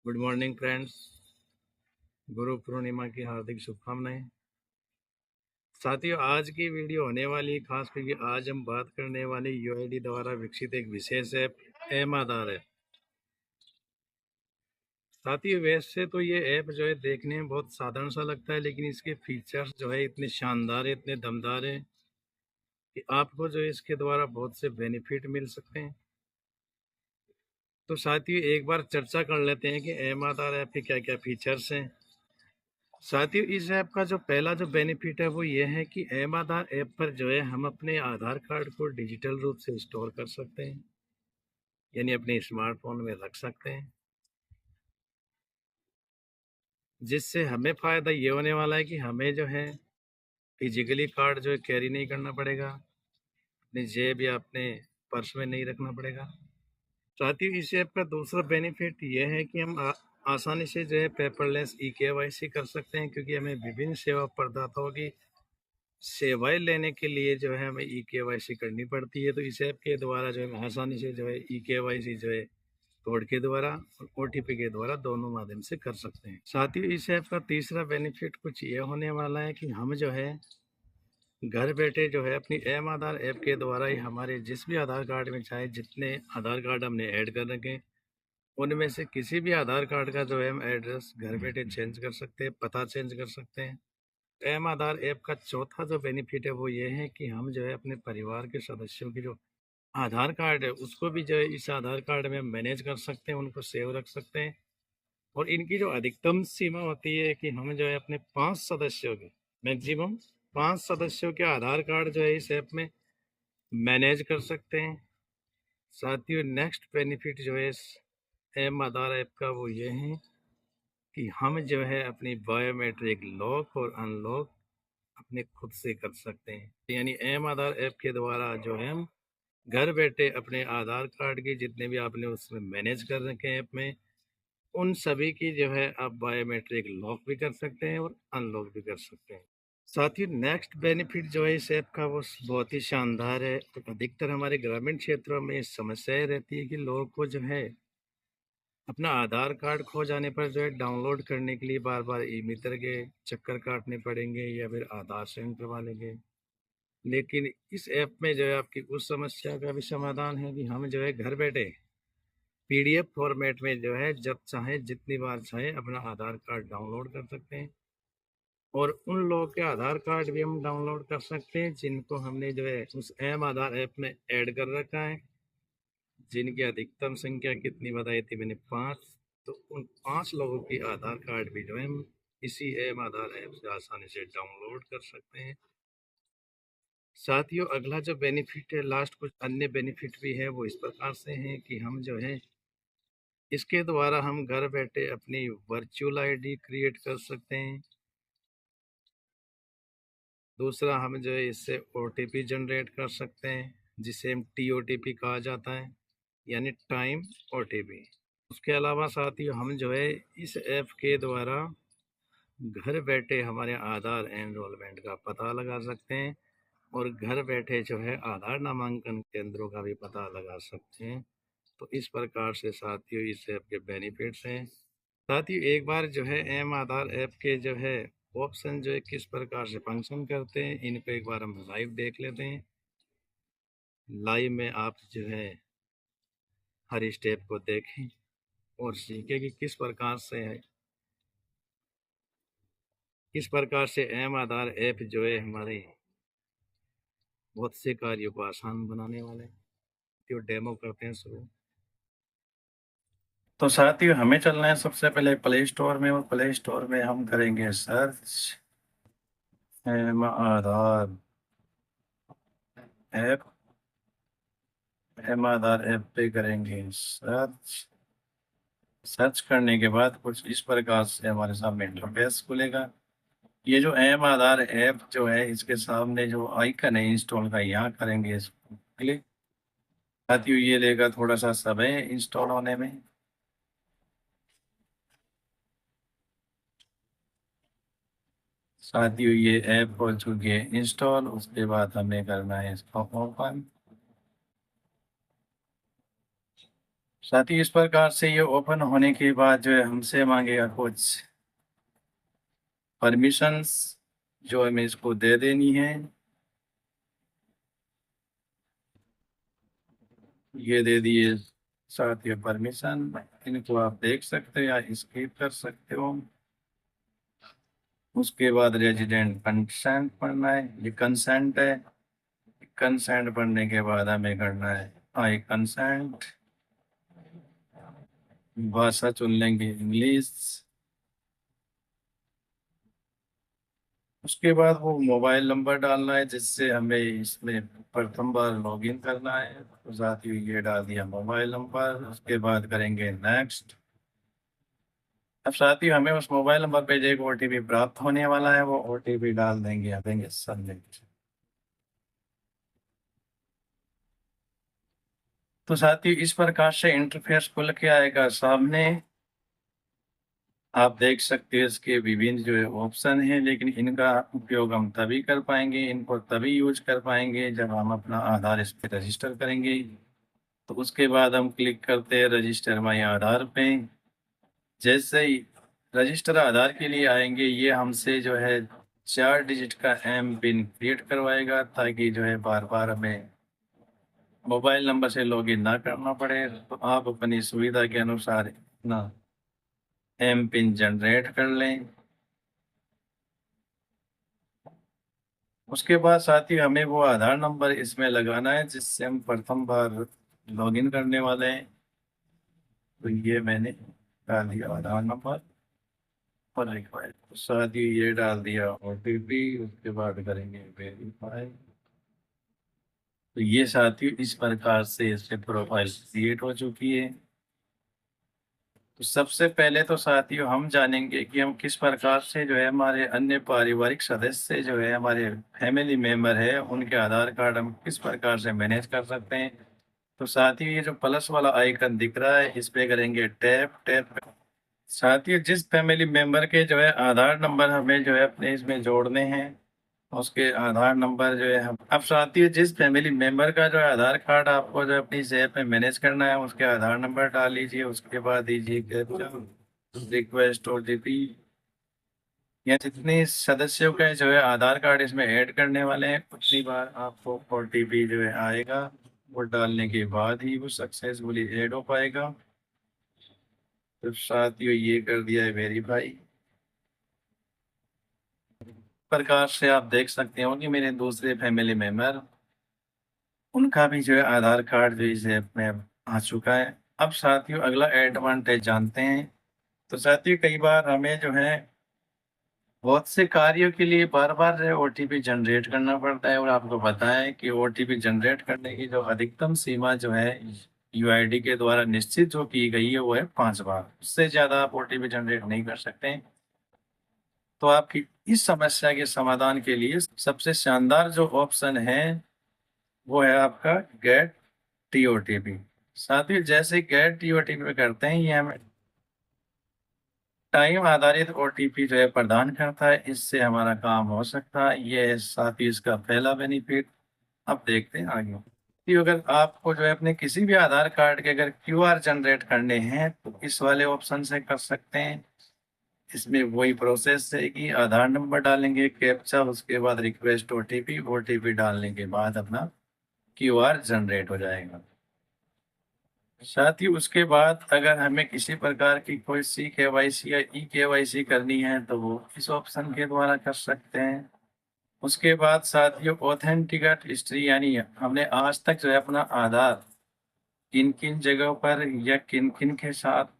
Good morning friends. Guru Purnima की हार्दिक शुभकामनाएं। साथियों, आज की वीडियो होने वाली है खास करके आज हम बात करने वाले यूआईडी द्वारा विकसित एक विशेष ऐप एम आधार है। साथियों, वैसे तो ये ऐप जो है देखने में बहुत साधारण सा लगता है, लेकिन इसके फीचर्स जो है इतने शानदार है, इतने दमदार हैं कि आपको जो है इसके द्वारा बहुत से बेनिफिट मिल सकते हैं। तो साथियों, एक बार चर्चा कर लेते हैं कि एम आधार ऐप के क्या क्या फीचर्स हैं। साथियों, इस ऐप का जो पहला जो बेनिफिट है वो ये है कि एम आधार ऐप पर जो है हम अपने आधार कार्ड को डिजिटल रूप से स्टोर कर सकते हैं, यानी अपने स्मार्टफोन में रख सकते हैं। जिससे हमें फायदा ये होने वाला है कि हमें जो है फिजिकली कार्ड जो है कैरी नहीं करना पड़ेगा, अपनी जेब या अपने पर्स में नहीं रखना पड़ेगा। साथियों, इस ऐप का दूसरा बेनिफिट ये है कि हम आसानी से जो है पेपरलेस ई-केवाईसी कर सकते हैं, क्योंकि हमें विभिन्न सेवा प्रदाताओं की सेवाएं लेने के लिए जो है हमें ई-केवाईसी करनी पड़ती है। तो इस ऐप के द्वारा जो है हम आसानी से जो है ई-केवाईसी जो है कोड के द्वारा और ओटीपी के द्वारा दोनों माध्यम से कर सकते हैं। साथ ही इस ऐप का तीसरा बेनिफिट कुछ ये होने वाला है कि हम जो है घर बैठे जो है अपनी एम आधार ऐप के द्वारा ही हमारे जिस भी आधार कार्ड में चाहे जितने आधार कार्ड हमने ऐड कर रखे उनमें से किसी भी आधार कार्ड का जो है हम एड्रेस घर बैठे चेंज कर सकते हैं, पता चेंज कर सकते हैं। एम आधार ऐप का चौथा जो बेनिफिट है वो ये है कि हम जो है अपने परिवार के सदस्यों की जो आधार कार्ड है उसको भी जो है इस आधार कार्ड में मैनेज कर सकते हैं, उनको सेव रख सकते हैं। और इनकी जो अधिकतम सीमा होती है कि हम जो है अपने 5 सदस्यों के मैक्सिमम 5 सदस्यों के आधार कार्ड जो है इस ऐप में मैनेज कर सकते हैं। साथियों, नेक्स्ट बेनिफिट जो है इस एम आधार ऐप का वो ये है कि हम जो है अपनी बायोमेट्रिक लॉक और अनलॉक अपने खुद से कर सकते हैं, यानी एम आधार ऐप के द्वारा जो है हम घर बैठे अपने आधार कार्ड की जितने भी आपने उसमें मैनेज कर रखे हैं ऐप में उन सभी की जो है आप बायोमेट्रिक लॉक भी कर सकते हैं और अनलॉक भी कर सकते हैं। साथ ही नेक्स्ट बेनिफिट जो है इस ऐप का वो बहुत ही शानदार है। तो अधिकतर हमारे ग्रामीण क्षेत्रों में समस्याएं रहती है कि लोगों को जो है अपना आधार कार्ड खो जाने पर जो है डाउनलोड करने के लिए बार बार ई मित्र के चक्कर काटने पड़ेंगे या फिर आधार सेंटर वाले के। लेकिन इस ऐप में जो है आपकी उस समस्या का भी समाधान है कि हम जो है घर बैठे पीडीएफ फॉर्मेट में जो है जब चाहे जितनी बार चाहे अपना आधार कार्ड डाउनलोड कर सकते हैं। और उन लोगों के आधार कार्ड भी हम डाउनलोड कर सकते हैं जिनको हमने जो है उस एम आधार ऐप में ऐड कर रखा है, जिनकी अधिकतम संख्या कितनी बताई थी मैंने, 5। तो उन 5 लोगों की आधार कार्ड भी जो है हम इसी एम आधार ऐप से आसानी से डाउनलोड कर सकते हैं। साथियों, अगला जो बेनिफिट है, लास्ट कुछ अन्य बेनिफिट भी है, वो इस प्रकार से हैं कि हम जो है इसके द्वारा हम घर बैठे अपनी वर्चुअल आईडी क्रिएट कर सकते हैं। दूसरा, हम जो है इससे ओटीपी जनरेट कर सकते हैं, जिसे हम टीओटीपी कहा जाता है, यानी टाइम ओटीपी। उसके अलावा साथियों, हम जो है इस ऐप के द्वारा घर बैठे हमारे आधार एनरोलमेंट का पता लगा सकते हैं और घर बैठे जो है आधार नामांकन केंद्रों का भी पता लगा सकते हैं। तो इस प्रकार से साथियों इस ऐप के बेनिफिट्स हैं। साथियों, एक बार जो है एम आधार ऐप के जो है ऑप्शन जो है किस प्रकार से फंक्शन करते हैं इनको एक बार हम लाइव देख लेते हैं। लाइव में आप जो है हर स्टेप को देखें और सीखें कि किस प्रकार से एम आधार ऐप जो है हमारे बहुत से कार्यों को आसान बनाने वाले हैं। तो डेमो करते हैं शुरू। तो साथियों, हमें चलना है सबसे पहले प्ले स्टोर में और प्ले स्टोर में हम करेंगे सर्च एम आधार ऐप। एम आधार ऐप पे करेंगे सर्च। सर्च करने के बाद कुछ इस प्रकार से हमारे सामने इंटरफेस खुलेगा। ये जो एम आधार ऐप जो है इसके सामने जो आइकन है इंस्टॉल का, यहाँ करेंगे इसको क्लिक। साथियों, ये लेगा थोड़ा सा समय इंस्टॉल होने में। साथियों, ये ऐप हो चुकी है इंस्टॉल। उसके बाद हमें करना है इसको ओपन। साथ ही इस प्रकार से ये ओपन होने के बाद जो है हमसे मांगेगा कुछ परमिशंस, जो हमें इसको दे देनी है। ये दे दिए साथ ही परमिशन, इनको आप देख सकते हो या स्किप कर सकते हो। उसके बाद रेजिडेंट कंसेंट पढ़ना है, ये कंसेंट है। कंसेंट पढ़ने के बाद हमें करना है आई कंसेंट। भाषा चुन लेंगे इंग्लिश। उसके बाद वो मोबाइल नंबर डालना है जिससे हमें इसमें प्रथम बार लॉगिन करना है, तो साथ ही ये डाल दिया मोबाइल नंबर। उसके बाद करेंगे नेक्स्ट। अब साथ ही हमें उस मोबाइल नंबर पे जो एक ओटीपी प्राप्त होने वाला है, वो ओटीपी डाल देंगे, या देंगे सबमिट। तो साथ ही इस प्रकार से इंटरफेस खुल के आएगा सामने। आप देख सकते हैं इसके विभिन्न जो है ऑप्शन है, लेकिन इनका उपयोग हम तभी कर पाएंगे, इनको तभी यूज कर पाएंगे जब हम अपना आधार इस पे रजिस्टर करेंगे। तो उसके बाद हम क्लिक करते हैं रजिस्टर माई आधार पे। जैसे ही रजिस्टर आधार के लिए आएंगे, ये हमसे जो है 4 डिजिट का एम पिन क्रिएट करवाएगा, ताकि जो है बार बार हमें मोबाइल नंबर से लॉगिन ना करना पड़े। तो आप अपनी सुविधा के अनुसार अपना एम पिन जनरेट कर लें। उसके बाद साथ ही हमें वो आधार नंबर इसमें लगाना है जिससे हम प्रथम बार लॉगिन करने वाले हैं। तो ये मैंने डाल दिया आधार नंबर और रिक्वायर्ड, तो साथ ही ये डाल दिया ओटीपी। उसके बाद करेंगे वेरीफाई। तो ये साथ ही इस प्रकार से इससे प्रोफाइल क्रिएट हो चुकी है। तो सबसे पहले तो साथियों हम जानेंगे कि हम किस प्रकार से जो है हमारे अन्य पारिवारिक सदस्य जो है हमारे फैमिली मेंबर है, उनके आधार कार्ड हम किस प्रकार से मैनेज कर सकते हैं। तो साथ ही ये जो प्लस वाला आइकन दिख रहा है, इस पे करेंगे टैप टैप। साथ ही जिस फैमिली मेंबर के जो है आधार नंबर हमें जो है अपने इसमें जोड़ने हैं, उसके आधार नंबर जो है हम अब साथ ही जिस फैमिली मेंबर का जो है आधार कार्ड आपको जो है अपनी ऐप में मैनेज करना है, उसके आधार नंबर डाल लीजिए। उसके बाद दीजिए रिक्वेस्ट ओटीपी। या जितने सदस्यों का जो है आधार कार्ड इसमें ऐड करने वाले हैं, उतनी बार आपको ओटीपी जो है आएगा। वो डालने के बाद ही वो सक्सेसफुली ऐड हो पाएगा। तो साथ ही ये कर दिया है वेरीफाई। प्रकार से आप देख सकते हो कि मेरे दूसरे फैमिली मेंबर, उनका भी जो है आधार कार्ड जो इस ऐप में आ चुका है। अब साथियों अगला एडवांटेज जानते हैं। तो साथियों कई बार हमें जो है बहुत से कार्यों के लिए बार बार जो है ओटीपी जनरेट करना पड़ता है, और आपको पता है कि ओटीपी जनरेट करने की जो अधिकतम सीमा जो है यूआईडी के द्वारा निश्चित जो की गई है वो है 5 बार। उससे ज्यादा आप ओटीपी जनरेट नहीं कर सकते। तो आपकी इस समस्या के समाधान के लिए सबसे शानदार जो ऑप्शन है वो है आपका गेट टीओटीपी। साथ ही जैसे गेट टीओटीपी में करते हैं, ये हमें टाइम आधारित ओटीपी जो है प्रदान करता है। इससे हमारा काम हो सकता है, ये है साथ ही इसका पहला बेनिफिट। अब देखते हैं आगे कि अगर आपको जो है अपने किसी भी आधार कार्ड के अगर क्यूआर जनरेट करने हैं, तो इस वाले ऑप्शन से कर सकते हैं। इसमें वही प्रोसेस है कि आधार नंबर डालेंगे, कैप्चा, उसके बाद रिक्वेस्ट ओटीपी, ओटीपी डालने के बाद अपना क्यूआर जनरेट हो जाएगा। साथ ही उसके बाद अगर हमें किसी प्रकार की कोई सी केवाईसी या ई केवाईसी करनी है, तो वो इस ऑप्शन के द्वारा कर सकते हैं। उसके बाद साथियों ऑथेंटिकेट हिस्ट्री, यानी हमने आज तक जो है अपना आधार किन किन जगहों पर या किन किन के साथ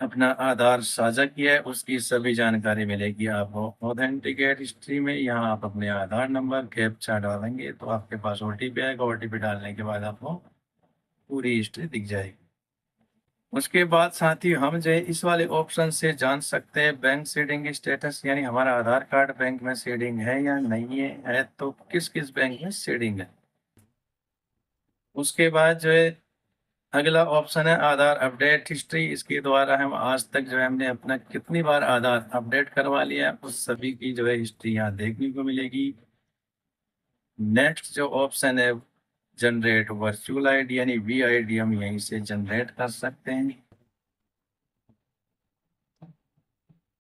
अपना आधार साझा किया है, उसकी सभी जानकारी मिलेगी आपको ऑथेंटिकेट हिस्ट्री में। यहाँ आप अपने आधार नंबर कैप्चा डालेंगे तो आपके पास ओटीपी आएगा। ओटीपी डालने के बाद आपको पूरी हिस्ट्री दिख जाएगी। उसके बाद साथ ही हम जो है इस वाले ऑप्शन से जान सकते हैं बैंक सीडिंग स्टेटस, यानी हमारा आधार कार्ड बैंक में सीडिंग है या नहीं है तो किस किस बैंक में सीडिंग है। उसके बाद जो है अगला ऑप्शन है आधार अपडेट हिस्ट्री। इसके द्वारा हम आज तक जो है हमने अपना कितनी बार आधार अपडेट करवा लिया है, उस सभी की जो है हिस्ट्री यहाँ देखने को मिलेगी। नेक्स्ट जो ऑप्शन है जनरेट वर्चुअल आईडी यानी वीआईडी हम यहीं से जनरेट कर सकते हैं।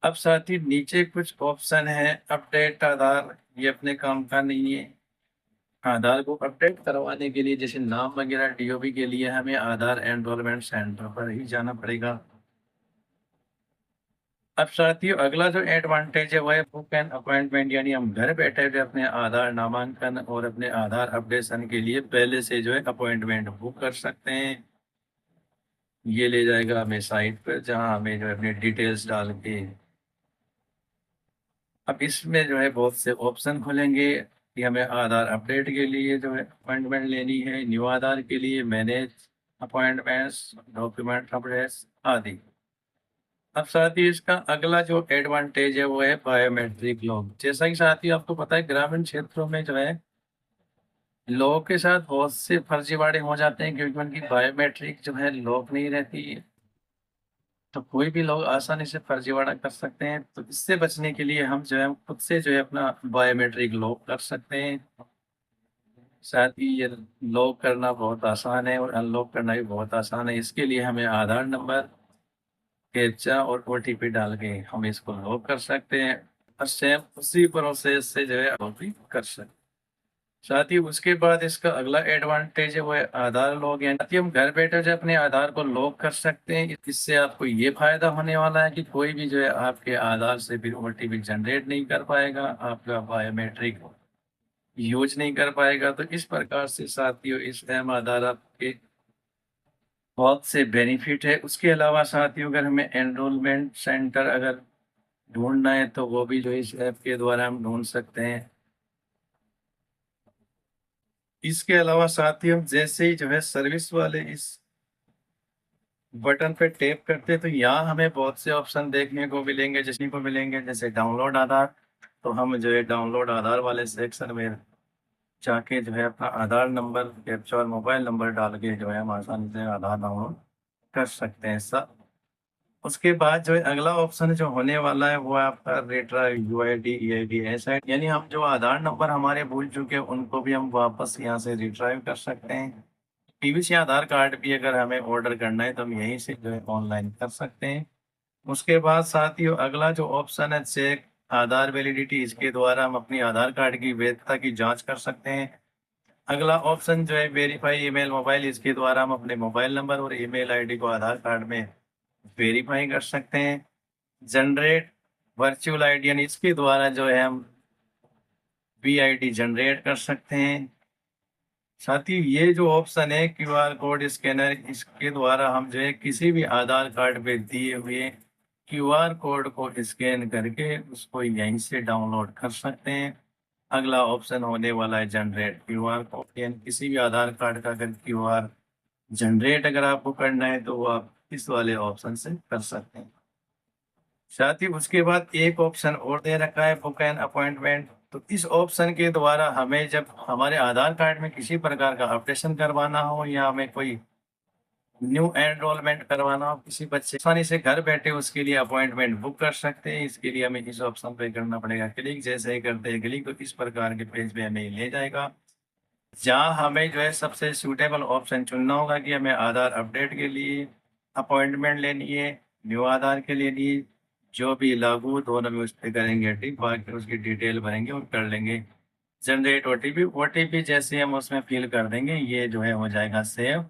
अब साथ ही नीचे कुछ ऑप्शन है अपडेट आधार, ये अपने काम का नहीं है। आधार को अपडेट करवाने के लिए जैसे नाम वगैरह डीओबी के लिए हमें आधार एनरोलमेंट सेंटर पर ही जाना पड़ेगा। अब साथियों अगला जो एडवांटेज है वह है बुक एन अपॉइंटमेंट, यानी हम घर बैठे हुए अपने आधार नामांकन और अपने आधार अपडेशन के लिए पहले से जो है अपॉइंटमेंट बुक कर सकते हैं। ये ले जाएगा हमें साइट पर जहां हमें जो है अपनी डिटेल्स डाल के, अब इसमें जो है बहुत से ऑप्शन खुलेंगे कि हमें आधार अपडेट के लिए जो है अपॉइंटमेंट लेनी है, न्यू आधार के लिए मैनेज अपॉइंटमेंट्स, डॉक्यूमेंट अपडेट्स आदि। अब साथ ही इसका अगला जो एडवांटेज है वो है बायोमेट्रिक लॉक। जैसा कि साथ ही आपको पता है ग्रामीण क्षेत्रों में जो है लोगों के साथ बहुत से फर्जीवाड़े हो जाते हैं क्योंकि उनकी बायोमेट्रिक जो है लॉक नहीं रहती, तो कोई भी लोग आसानी से फर्जीवाड़ा कर सकते हैं। तो इससे बचने के लिए हम जो है खुद से जो है अपना बायोमेट्रिक लॉक कर सकते हैं। साथ ही ये लॉक करना बहुत आसान है और अनलॉक करना भी बहुत आसान है। इसके लिए हमें आधार नंबर, कैप्चा और ओटीपी डाल के हम इसको लॉक कर सकते हैं और सेम उसी प्रोसेस से जो है लॉक भी कर सकते हैं। साथ ही उसके बाद इसका अगला एडवांटेज है वो है आधार लॉग, यानी कि हम घर बैठे जो अपने आधार को लॉक कर सकते हैं। इससे आपको ये फायदा होने वाला है कि कोई भी जो है आपके आधार से फिर ओटीपी जनरेट नहीं कर पाएगा, आपका बायोमेट्रिक यूज नहीं कर पाएगा। तो इस प्रकार से साथियों इस एम आधार आपके बहुत से बेनिफिट है। उसके अलावा साथियों अगर हमें एनरोलमेंट सेंटर अगर ढूंढना है तो वो भी जो इस ऐप के द्वारा हम ढूंढ सकते हैं। इसके अलावा साथियों जैसे ही जो है सर्विस वाले इस बटन पे टैप करते हैं तो यहाँ हमें बहुत से ऑप्शन देखने को मिलेंगे, जैसे डाउनलोड आधार। तो हम जो है डाउनलोड आधार वाले सेक्शन में जाके जो है अपना आधार नंबर, कैप्चा और मोबाइल नंबर डाल के जो है हम आसानी से आधार डाउनलोड कर सकते हैं सर। उसके बाद जो है अगला ऑप्शन जो होने वाला है वो है आपका रिट्राइव यूआईडी ईआईडी ऐसा, यानी हम जो आधार नंबर हमारे भूल चुके हैं उनको भी हम वापस यहाँ से रिट्राइव कर सकते हैं। पीवीसी आधार कार्ड भी अगर हमें ऑर्डर करना है तो हम यहीं से जो है ऑनलाइन कर सकते हैं। उसके बाद साथियों अगला जो ऑप्शन है चेक आधार वैलिडिटी, इसके द्वारा हम अपनी आधार कार्ड की वैधता की जांच कर सकते हैं। अगला ऑप्शन जो है वेरीफाई ईमेल मोबाइल, इसके द्वारा हम अपने मोबाइल नंबर और ईमेल आईडी को आधार कार्ड में वेरीफाई कर सकते हैं। जनरेट वर्चुअल आईडी, यानी इसके द्वारा जो है हम वीआईडी जनरेट कर सकते हैं। साथ ही ये जो ऑप्शन है क्यूआर कोड स्कैनर, इसके द्वारा हम जो है किसी भी आधार कार्ड पे दिए हुए क्यूआर कोड को स्कैन करके उसको यहीं से डाउनलोड कर सकते हैं। अगला ऑप्शन होने वाला है जनरेट क्यूआर कोड, यानी किसी भी आधार कार्ड का अगर क्यूआर जनरेट अगर आपको करना है तो वो आप इस वाले ऑप्शन से कर सकते हैं। साथ ही उसके बाद एक ऑप्शन और दे रखा है बुक एन अपॉइंटमेंट। तो इस ऑप्शन के द्वारा हमें जब हमारे आधार कार्ड में किसी प्रकार का अपडेशन करवाना हो या हमें कोई न्यू एनरोलमेंट करवाना हो किसी बच्चे, आसानी से घर बैठे उसके लिए अपॉइंटमेंट बुक कर सकते हैं। इसके लिए हमें इस ऑप्शन पे करना पड़ेगा क्लिक। जैसे ही करते हैं क्लिक तो इस प्रकार के पेज पे हमें ले जाएगा जहाँ हमें जो है सबसे सूटेबल ऑप्शन चुनना होगा कि हमें आधार अपडेट के लिए अपॉइंटमेंट लेनी है, न्यू आधार के लिए नहीं, जो भी लागू दोनों में उस पर करेंगे टिक, बाकी उसकी डिटेल भरेंगे और कर लेंगे जनरेट ओटीपी। ओटीपी जैसे हम उसमें फिल कर देंगे ये जो है हो जाएगा सेव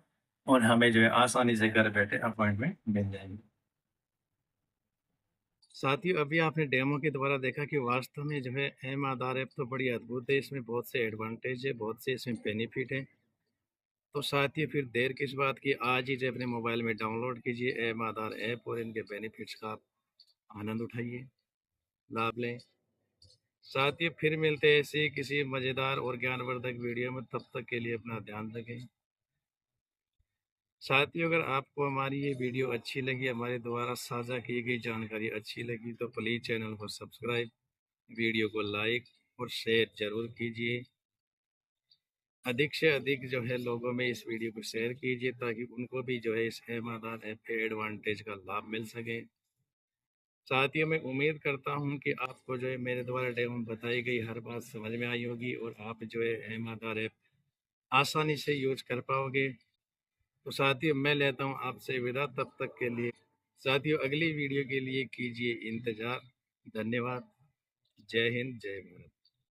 और हमें जो है आसानी से घर बैठे अपॉइंटमेंट मिल जाएगी। साथियों अभी आपने डेमो के द्वारा देखा कि वास्तव में जो है एम आधार ऐप तो बड़ी अद्भुत है, इसमें बहुत से एडवांटेज है, बहुत से इसमें बेनिफिट है। तो साथियों फिर देर किस बात की, आज ही जो अपने मोबाइल में डाउनलोड कीजिए एम आधार ऐप और इनके बेनिफिट्स का आप आनंद उठाइए, लाभ लें। साथियों फिर मिलते हैं ऐसे ही किसी मज़ेदार और ज्ञानवर्धक वीडियो में, तब तक के लिए अपना ध्यान रखें। साथियों अगर आपको हमारी ये वीडियो अच्छी लगी, हमारे द्वारा साझा की गई जानकारी अच्छी लगी तो प्लीज़ चैनल को सब्सक्राइब, वीडियो को लाइक और शेयर ज़रूर कीजिए। अधिक से अधिक जो है लोगों में इस वीडियो को शेयर कीजिए ताकि उनको भी जो है इस एम आधार ऐप के एडवांटेज का लाभ मिल सके। साथियों मैं उम्मीद करता हूं कि आपको जो है मेरे द्वारा डेमो बताई गई हर बात समझ में आई होगी और आप जो है एम आधार ऐप आसानी से यूज कर पाओगे। तो साथियों मैं लेता हूँ आपसे विदा, तब तक के लिए साथियों अगली वीडियो के लिए कीजिए इंतज़ार। धन्यवाद। जय हिंद, जय भारत।